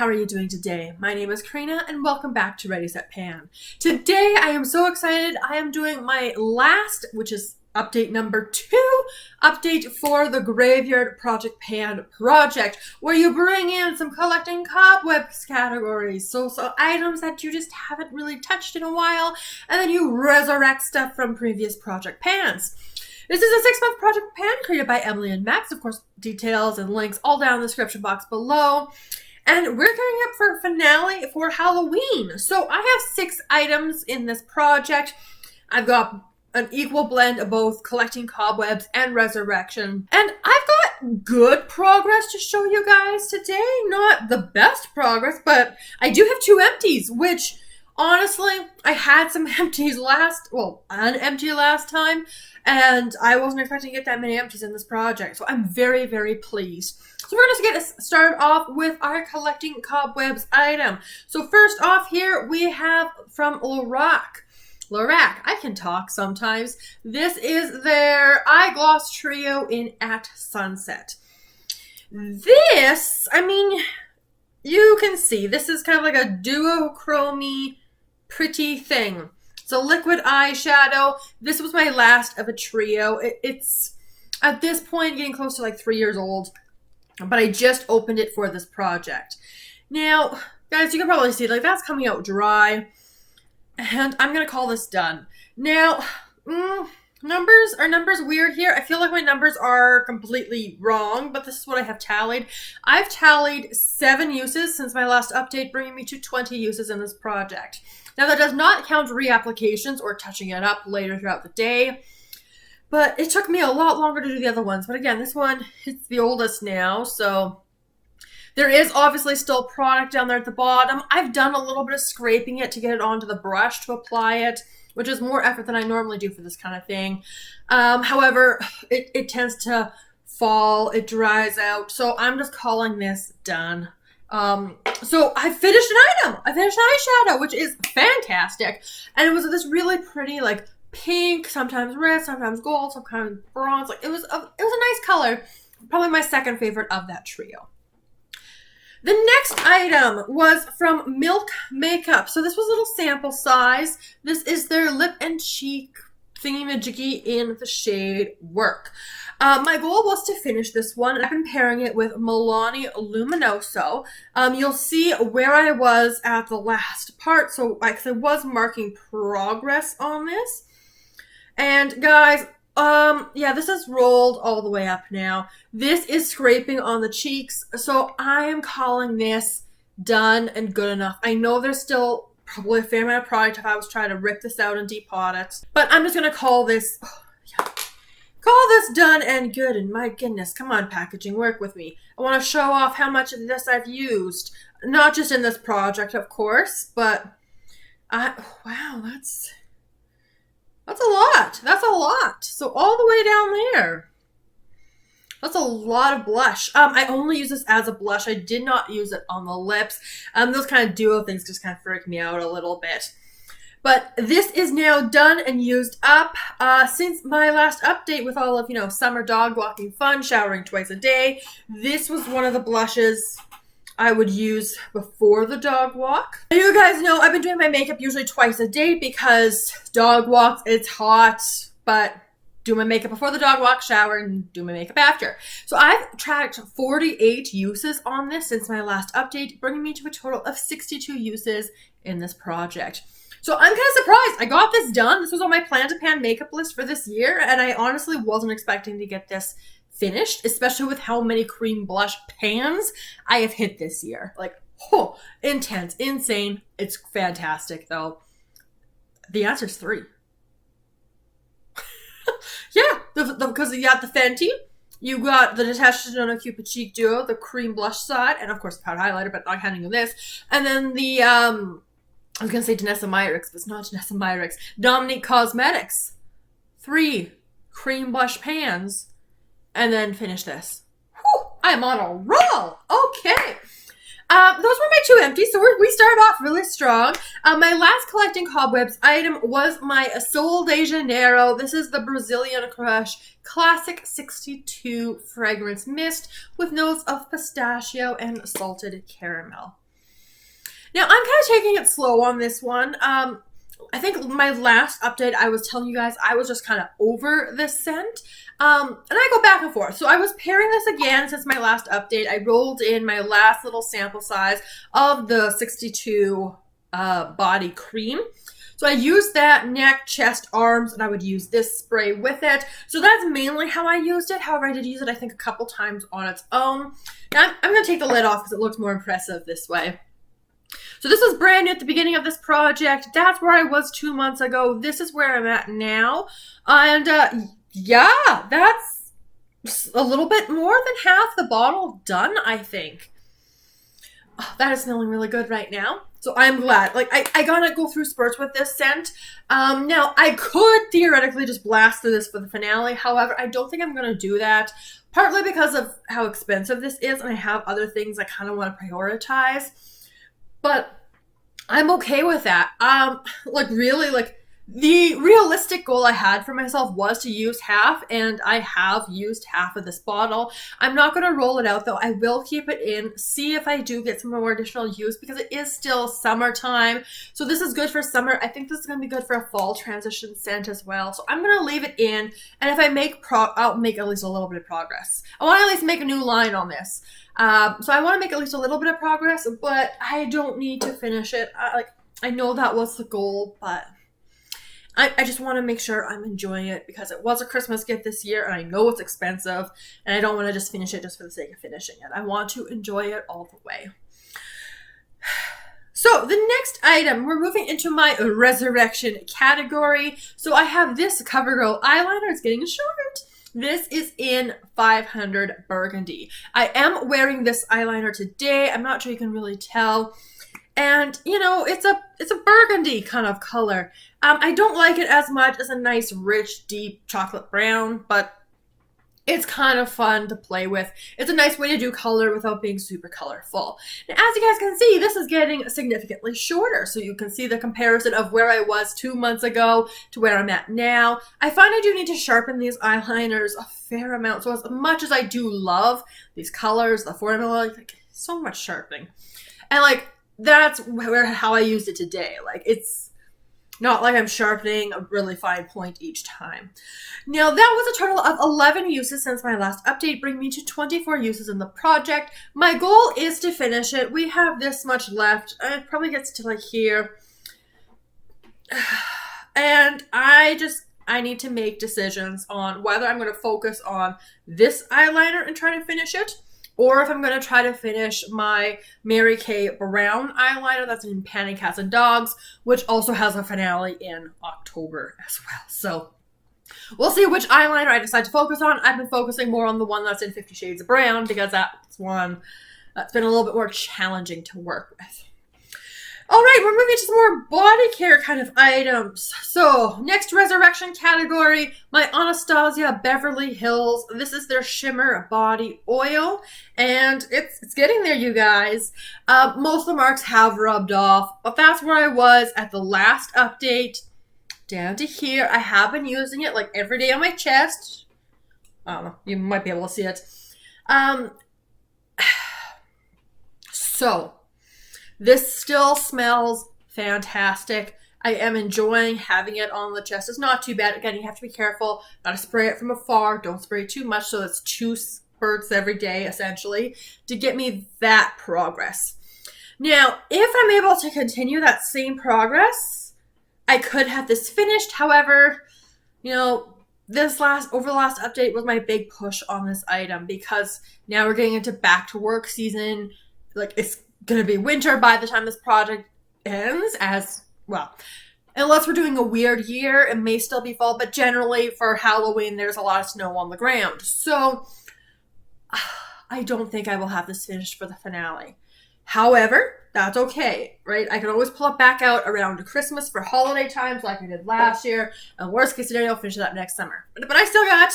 how are you doing today? My name is Karina and welcome back to Ready Set Pan. Today I am so excited. I am doing my last, which is update number 2, update for the Graveyard Project Pan project, where you bring in some collecting cobwebs categories, so items that you just haven't really touched in a while, and then you resurrect stuff from previous project pans. This is a 6-month project pan created by emilynmax. Of course, details and links all down in the description box below. And we're gearing up for finale for Halloween. So I have 6 items in this project. I've got an equal blend of both collecting cobwebs and resurrection. And I've got good progress to show you guys today. Not the best progress, but I do have 2 empties, which honestly, I had some empties an empty last time, and I wasn't expecting to get that many empties in this project. So I'm very, very pleased. So we're going to get started off with our collecting cobwebs item. So first off here, we have from Lorac, I can talk sometimes. This is their eye gloss trio in At Sunset. This, I mean, you can see, this is kind of like a duochrome pretty thing. It's a liquid eyeshadow. This was my last of a trio. It's, at this point, getting close to like 3 years old. But I just opened it for this project. Now, guys, you can probably see, like, that's coming out dry. And I'm going to call this done. Now, numbers weird here? I feel like my numbers are completely wrong, but this is what I have tallied. I've tallied 7 uses since my last update, bringing me to 20 uses in this project. Now, that does not count reapplications or touching it up later throughout the day. But it took me a lot longer to do the other ones. But again, this one, it's the oldest now, so there is obviously still product down there at the bottom. I've done a little bit of scraping it to get it onto the brush to apply it, which is more effort than I normally do for this kind of thing. However, it tends to fall, it dries out, so I'm just calling this done. So I finished an item. I finished an eyeshadow, which is fantastic. And it was this really pretty, like, pink, sometimes red, sometimes gold, sometimes bronze. Like, it was a nice color. Probably my second favorite of that trio. The next item was from Milk Makeup. So this was a little sample size. This is their lip and cheek thingy-majiggy in the shade Werk. My goal was to finish this one, and I've been pairing it with Milani Luminoso. You'll see where I was at the last part, so I was marking progress on this. And guys, yeah, this is rolled all the way up now. This is scraping on the cheeks, so I am calling this done and good enough. I know there's still probably a fair amount of product if I was trying to rip this out and depot it, but I'm just going to call this, call this done and good. And my goodness, come on, packaging, work with me. I want to show off how much of this I've used, not just in this project, of course, but wow, that's a lot. That's a lot. So all the way down there. That's a lot of blush. I only use this as a blush. I did not use it on the lips. Those kind of duo things just kind of freak me out a little bit. But this is now done and used up. Since my last update with all of, summer dog walking fun, showering twice a day, this was one of the blushes I would use before the dog walk. You guys know I've been doing my makeup usually twice a day because dog walks, it's hot, but do my makeup before the dog walk, shower, and do my makeup after. So I've tracked 48 uses on this since my last update, bringing me to a total of 62 uses in this project. So I'm kind of surprised. I got this done. This was on my plan to pan makeup list for this year, and I honestly wasn't expecting to get this finished, especially with how many cream blush pans I have hit this year. Like, intense, insane. It's fantastic, though. The answer is 3. Yeah, because you got the Fenty, you got the Natasha Denona Cupid Cheek Duo, the cream blush side, and of course the powder highlighter, but not counting this. And then the, I was going to say Danessa Myricks, but it's not Danessa Myricks. Dominique Cosmetics. 3 cream blush pans. And then finish this. Whew, I'm on a roll. Okay. Those were my 2 empties, so we started off really strong. My last collecting cobwebs item was my Sol de Janeiro. This is the Brazilian Crush Classic 62 Fragrance Mist with notes of pistachio and salted caramel. Now, I'm kind of taking it slow on this one. I think my last update, I was telling you guys I was just kind of over this scent. And I go back and forth. So I was pairing this again since my last update. I rolled in my last little sample size of the 62 body cream. So I used that neck, chest, arms, and I would use this spray with it. So that's mainly how I used it. However, I did use it, I think, a couple times on its own. Now, I'm going to take the lid off because it looks more impressive this way. So this was brand new at the beginning of this project. That's where I was 2 months ago. This is where I'm at now. And yeah, that's a little bit more than half the bottle done, I think. Oh, that is smelling really good right now. So I'm glad. Like, I gotta go through spurts with this scent. Now, I could theoretically just blast through this for the finale. However, I don't think I'm gonna do that. Partly because of how expensive this is, and I have other things I kind of want to prioritize. But I'm okay with that. Like, really, like, the realistic goal I had for myself was to use half, and I have used half of this bottle. I'm not going to roll it out, though. I will keep it in, see if I do get some more additional use, because it is still summertime. So this is good for summer. I think this is going to be good for a fall transition scent as well. So I'm going to leave it in, and if I make I'll make at least a little bit of progress. I want to at least make a new line on this. So I want to make at least a little bit of progress, but I don't need to finish it. I know that was the goal, but I just want to make sure I'm enjoying it because it was a Christmas gift this year, and I know it's expensive, and I don't want to just finish it just for the sake of finishing it. I want to enjoy it all the way. So the next item, we're moving into my resurrection category. So I have this Covergirl eyeliner. It's getting short. This is in 500 Burgundy. I am wearing this eyeliner today. I'm not sure you can really tell. And, you know, it's a burgundy kind of color. I don't like it as much as a nice, rich, deep chocolate brown, but it's kind of fun to play with. It's a nice way to do color without being super colorful. Now, as you guys can see, this is getting significantly shorter, so you can see the comparison of where I was 2 months ago to where I'm at now. I find I do need to sharpen these eyeliners a fair amount, so as much as I do love these colors, the formula, like, so much sharpening. And, like, that's how I used it today. Like, it's not like I'm sharpening a really fine point each time. Now, that was a total of 11 uses since my last update, bringing me to 24 uses in the project. My goal is to finish it. We have this much left. It probably gets to like here. And I need to make decisions on whether I'm going to focus on this eyeliner and try to finish it, or if I'm going to try to finish my Mary Kay brown eyeliner that's in Panic Cats and Dogs, which also has a finale in October as well. So we'll see which eyeliner I decide to focus on. I've been focusing more on the one that's in 50 Shades of Brown because that's one that's been a little bit more challenging to work with. All right, we're moving to some more body care kind of items. So, next resurrection category, my Anatasia Beverly Hills. This is their Shimmer Body Oil, and it's getting there, you guys. Most of the marks have rubbed off, but that's where I was at the last update. Down to here, I have been using it like every day on my chest. I don't know, you might be able to see it. So, this still smells fantastic. I am enjoying having it on the chest. It's not too bad. Again, you have to be careful. Gotta spray it from afar. Don't spray it too much, so it's 2 spurts every day, essentially, to get me that progress. Now, if I'm able to continue that same progress, I could have this finished. However, you know, over the last update was my big push on this item because now we're getting into back to work season. Like, it's going to be winter by the time this project ends, as well. Unless we're doing a weird year, it may still be fall, but generally for Halloween, there's a lot of snow on the ground. So, I don't think I will have this finished for the finale. However, that's okay, right? I can always pull it back out around Christmas for holiday times like I did last year. And worst case scenario, I'll finish it up next summer. But I still got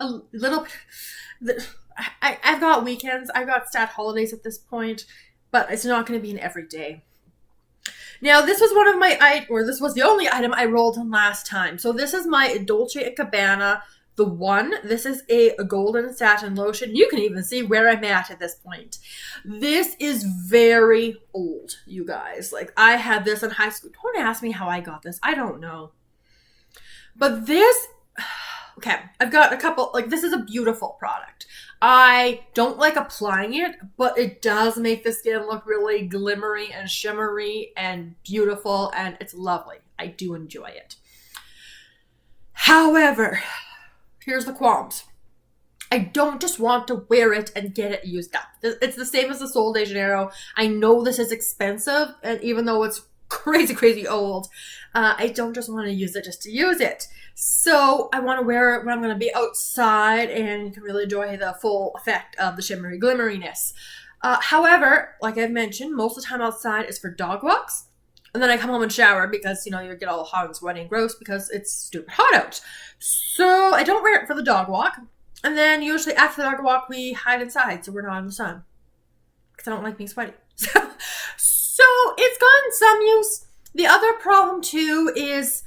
a little bit. I've got weekends. I've got stat holidays at this point. But it's not going to be an everyday. Now, this was this was the only item I rolled in last time. So this is my Dolce & Gabbana the One. This is a golden satin lotion. You can even see where I'm at this point. This is very old, you guys. Like, I had this in high school. Don't ask me how I got this. I don't know. But this, okay, I've got a couple, like, this is a beautiful product. I don't like applying it, but it does make the skin look really glimmery and shimmery and beautiful, and it's lovely. I do enjoy it. However, here's the qualms. I don't just want to wear it and get it used up. It's the same as the Sol de Janeiro. I know this is expensive, and even though it's crazy, crazy old, I don't just want to use it just to use it. So I want to wear it when I'm going to be outside and you can really enjoy the full effect of the shimmery glimmeriness. However, like I've mentioned, most of the time outside is for dog walks. And then I come home and shower because, you know, you get all hot and sweaty and gross because it's stupid hot out. So I don't wear it for the dog walk. And then usually after the dog walk, we hide inside so we're not in the sun. Because I don't like being sweaty. So it's gotten some use. The other problem too is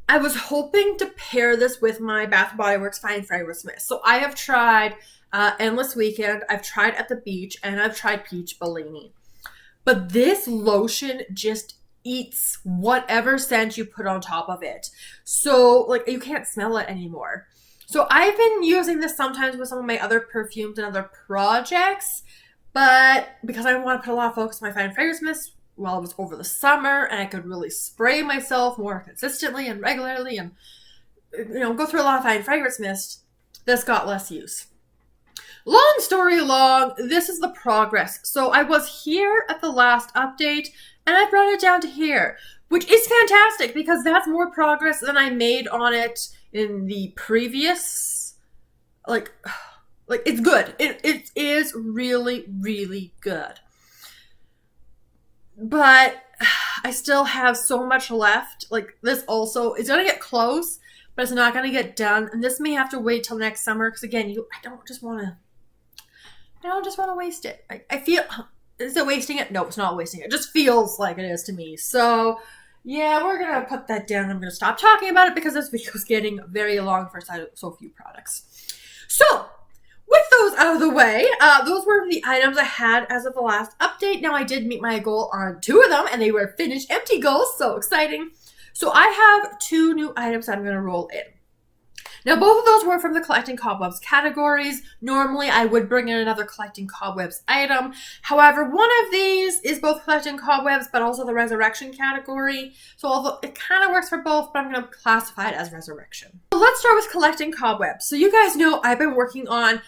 I was hoping to pair this with my Bath & Body Works Fine Fragrance Mist. So I have tried Endless Weekend, I've tried At the Beach, and I've tried Peach Bellini. But this lotion just eats whatever scent you put on top of it. So, like, you can't smell it anymore. So I've been using this sometimes with some of my other perfumes and other projects, but because I want to put a lot of focus on my Fine Fragrance Mist while it was over the summer, and I could really spray myself more consistently and regularly and, you know, go through a lot of Fine Fragrance Mist, this got less use. Long story long, this is the progress. So I was here at the last update, and I brought it down to here, which is fantastic because that's more progress than I made on it in the previous, like it's good. It is really, really good. But I still have so much left. Like, this also, it's going to get close, but it's not going to get done. And this may have to wait till next summer because, again, I don't just want to waste it. I feel, is it wasting it? No, it's not wasting it. It just feels like it is to me. So, yeah, we're going to put that down. I'm going to stop talking about it because this video is getting very long for so few products. So, with those out of the way, those were the items I had as of the last update. Now, I did meet my goal on 2 of them, and they were finished empty goals, so exciting. So I have 2 new items that I'm going to roll in. Now, both of those were from the Collecting Cobwebs categories. Normally, I would bring in another Collecting Cobwebs item. However, one of these is both Collecting Cobwebs, but also the Resurrection category. So although it kind of works for both, but I'm going to classify it as Resurrection. So let's start with Collecting Cobwebs. So you guys know I've been working on,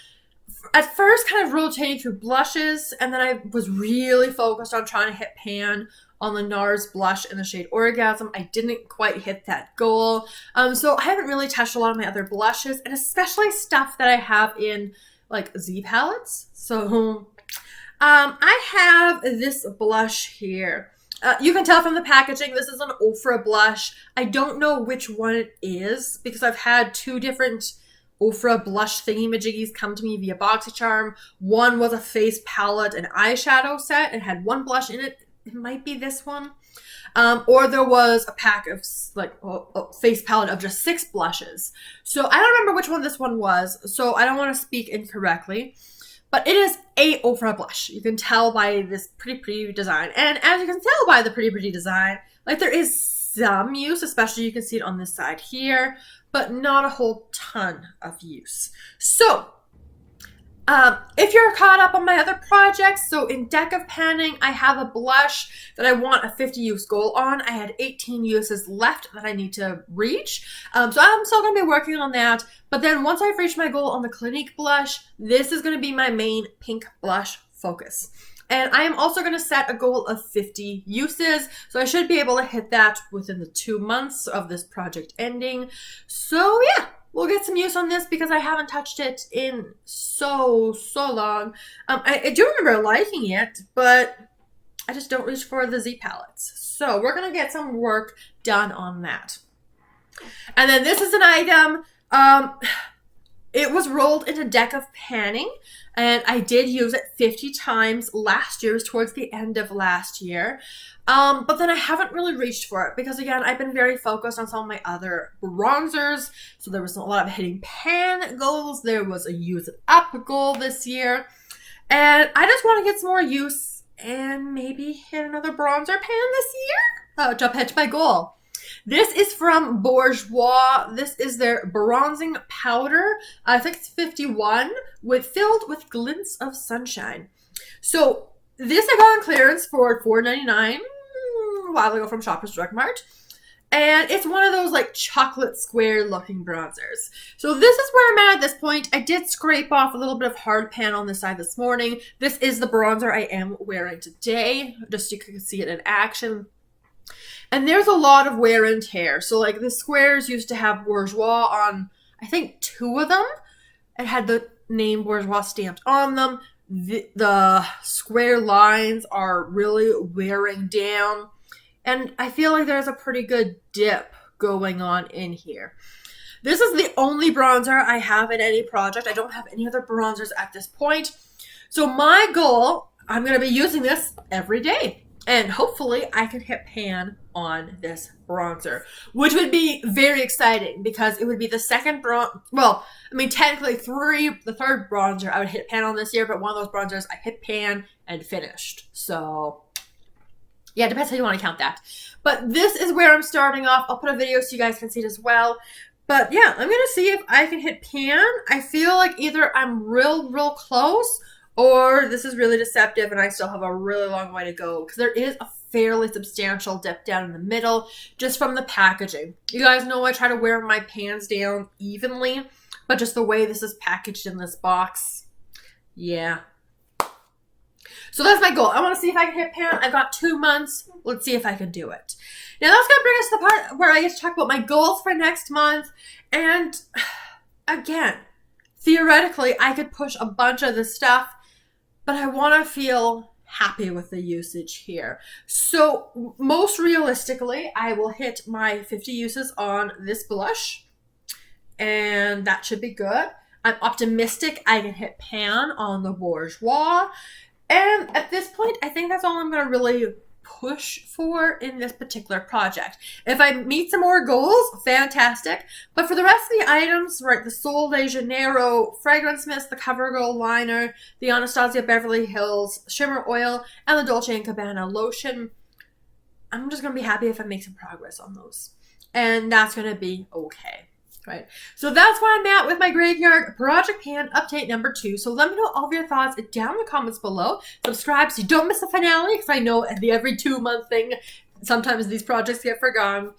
at first, kind of rotating through blushes, and then I was really focused on trying to hit pan on the NARS blush in the shade Orgasm. I didn't quite hit that goal. So I haven't really touched a lot of my other blushes, and especially stuff that I have in, like, Z palettes. So I have this blush here. You can tell from the packaging, this is an Ofra blush. I don't know which one it is because I've had 2 different Ofra blush thingy-majiggies come to me via BoxyCharm. One was a face palette and eyeshadow set and had 1 blush in it. It might be this one. Or there was a pack of, like, a face palette of just 6 blushes. So I don't remember which one this one was, so I don't want to speak incorrectly. But it is a Ofra blush. You can tell by this pretty design. And as you can tell by the pretty design, like, there is some use, especially you can see it on this side here, but not a whole ton of use. So, if you're caught up on my other projects, so in Deck of Panning, I have a blush that I want a 50 use goal on. I had 18 uses left that I need to reach. So I'm still going to be working on that. But then once I've reached my goal on the Clinique blush, this is going to be my main pink blush focus. And I am also going to set a goal of 50 uses. So I should be able to hit that within the 2 months of this project ending. So yeah, we'll get some use on this because I haven't touched it in so long. I do remember liking it, but I just don't reach for the Z palettes. So we're going to get some work done on that. And then this is an item, It was rolled in a deck of panning, and I did use it 50 times last year, towards the end of last year. But then I haven't really reached for it because, again, I've been very focused on some of my other bronzers. So there was a lot of hitting pan goals. There was a use it up goal this year. And I just want to get some more use and maybe hit another bronzer pan this year to pitch my goal. This is from Bourjois. This is their bronzing powder. I think it's 51, filled with glints of sunshine. So this I got on clearance for $4.99 a while ago from Shoppers Drug Mart. And it's one of those like chocolate square looking bronzers. So this is where I'm at this point. I did scrape off a little bit of hard pan on the side this morning. This is the bronzer I am wearing today, just so you can see it in action. And there's a lot of wear and tear. So like the squares used to have Bourjois on, I think 2 of them. It had the name Bourjois stamped on them. The square lines are really wearing down. And I feel like there's a pretty good dip going on in here. This is the only bronzer I have in any project. I don't have any other bronzers at this point. So my goal, I'm going to be using this every day. And hopefully I can hit pan on this bronzer, which would be very exciting because it would be the second technically the third bronzer I would hit pan on this year, but one of those bronzers I hit pan and finished. So yeah, it depends how you want to count that. But this is where I'm starting off. I'll put a video so you guys can see it as well. But yeah, I'm going to see if I can hit pan. I feel like either I'm real close, or this is really deceptive and I still have a really long way to go because there is a fairly substantial dip down in the middle just from the packaging. You guys know I try to wear my pans down evenly, but just the way this is packaged in this box, yeah. So that's my goal. I want to see if I can hit pan. I've got 2 months. Let's see if I can do it. Now that's going to bring us to the part where I get to talk about my goals for next month. And again, theoretically, I could push a bunch of this stuff, but I want to feel happy with the usage here. So most realistically, I will hit my 50 uses on this blush, and that should be good. I'm optimistic I can hit pan on the Bourjois. And at this point, I think that's all I'm going to really push for in this particular project. If I meet some more goals, fantastic. But for the rest of the items, right, the Sol de Janeiro Fragrance Mist, the Covergirl Eyeliner, the Anatasia Beverly Hills Shimmer Oil, and the Dolce & Gabbana Lotion, I'm just going to be happy if I make some progress on those. And that's going to be okay. Right. So that's where I'm at with my Graveyard Project Pan update number 2. So let me know all of your thoughts down in the comments below. Subscribe so you don't miss the finale, because I know the every 2-month thing, sometimes these projects get forgotten.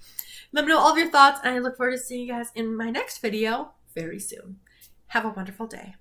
Let me know all of your thoughts, and I look forward to seeing you guys in my next video very soon. Have a wonderful day.